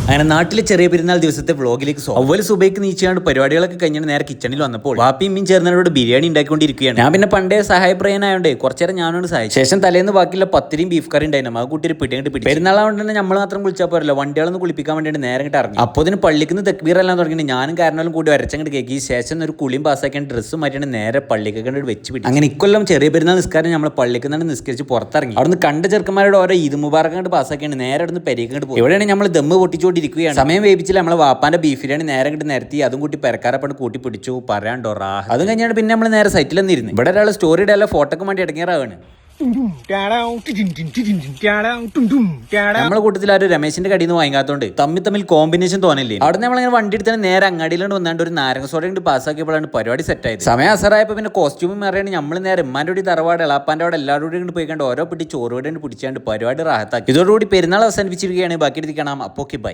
അങ്ങനെ നാട്ടിലെ ചെറിയ പെരുന്നാൾ ദിവസത്തെ വ്ളോഗിലേക്ക് അവല് സുബൈക്ക് നീച്ചാണ്ട് പരിപാടികളൊക്കെ കഴിഞ്ഞിട്ട് നേരെ കിച്ചണിൽ വന്നപ്പോൾ വാപ്പിയും ഇമ്മിയും ചേർന്നവരോട് ബിരിയാണി ഉണ്ടാക്കിക്കൊണ്ടിരിക്കുകയാണ്. ഞാൻ പിന്നെ പണ്ടേ സഹായപ്രയനായോണ്ട് കുറച്ചേരം ഞാനോട് സഹായിച്ചു. ശേഷം തലേന്ന് ബാക്കിയുള്ള പത്തിരിയും ബീഫ് കറി ഉണ്ടായിരുന്നു. ആ കൂട്ടി പിടിയിട്ട് പിടിച്ചു. പെരുന്നാളാകൊണ്ട് തന്നെ നമ്മൾ മാത്രം കുളിച്ചാൽ പോരല്ലോ, വണ്ടികളൊന്ന് കുളിപ്പിക്കാൻ വേണ്ടിയിട്ട് നേരെ ഇങ്ങോട്ട് ഇറങ്ങി. അപ്പോൾ ഇതിന് പള്ളിക്ക് തെക്ബീറെല്ലാം തുടങ്ങി. ഞാനും കാരണവരും കൂടി വരച്ചങ്ങോട്ട് കേൾക്കി. ശേഷം ഒരു കുളിയും പാസ്സാക്കിയാണ് ഡ്രസ്സും മാറ്റിയാണ് നേരെ പള്ളിക്കൊക്കെ വെച്ച് പിടിച്ചു. അങ്ങനെ ഇക്കൊല്ലം ചെറിയ പെരുന്നാൾ നിസ്കാരം നമ്മൾ പള്ളിക്ക് നിന്ന് നിസ്കരിച്ച് പുറത്തിറങ്ങി. അവിടുന്ന് കണ്ട ചെറുക്കന്മാരോട് ഓരോ ഈദ് മുബാറക്ക് പാസ്സാക്കിയാണ് നേരെ അവിടുന്ന് പെരീക്കങ്ങോട്ട് പോയി. എവിടെയാണ് നമ്മൾ ദമ്മ് പൊട്ടിച്ചുകൊണ്ടിരിക്കുകയാണ്. സമയം വേവിച്ചില്ല നമ്മളെ വാപ്പാന്റെ ബീഫ് ബിരിയാണി നേരെ കിട്ടി നിരത്തി. അതും കൂട്ടി പെരക്കാരപ്പണ്ട് കൂട്ടി പിടിച്ചു. പറയാണ്ടോ റാഹ്. അതും കഴിഞ്ഞാൽ പിന്നെ നമ്മൾ നേരെ സൈറ്റിൽ നിന്നിരുന്നു. ഇവിടെ ഒരാൾ സ്റ്റോറി ഇടാനുള്ള ഫോട്ടോക്ക് വേണ്ടി ഇടങ്ങിയറാവാണ്. നമ്മളെ കൂട്ടത്തിൽ ആ ഒരു രമേശിന്റെ കടിയിൽ നിന്ന് വാങ്ങാത്തോണ്ട് തമ്മിൽ കോമ്പിനേഷൻ തോന്നില്ലേ. അവിടെ നമ്മളിങ്ങനെ വണ്ടി എടുത്താൽ നേരെ അങ്ങാടിയിലോട്ട് വന്നാണ്ട് ഒരു നാരങ്ങ സോഡ കൊണ്ട് പാസ്സാക്കിയപ്പോഴാണ് പരിപാടി സെറ്റ് ആയത്. സമയം അസറായപ്പോൾ പിന്നെ കോസ്റ്റ്യൂമും മാറിയാണ് നമ്മൾ നേരെ ഉമ്മാന്റെ കൂടി തറവാട് എളാപ്പാന്റെ അവിടെ എല്ലാവരും കൂടി പോയിക്കാണ്ട് ഓരോ പിടി ചോറ് കൂടി പിടിച്ചാണ്ട് പരിപാടി റാഹത്താക്കി. ഇതോടുകൂടി പെരുന്നാൾ അവസാനിപ്പിച്ചിരിക്കുകയാണ്. ബാക്കി എടുത്ത് കാണാം. അപ്പോൾ ബൈ.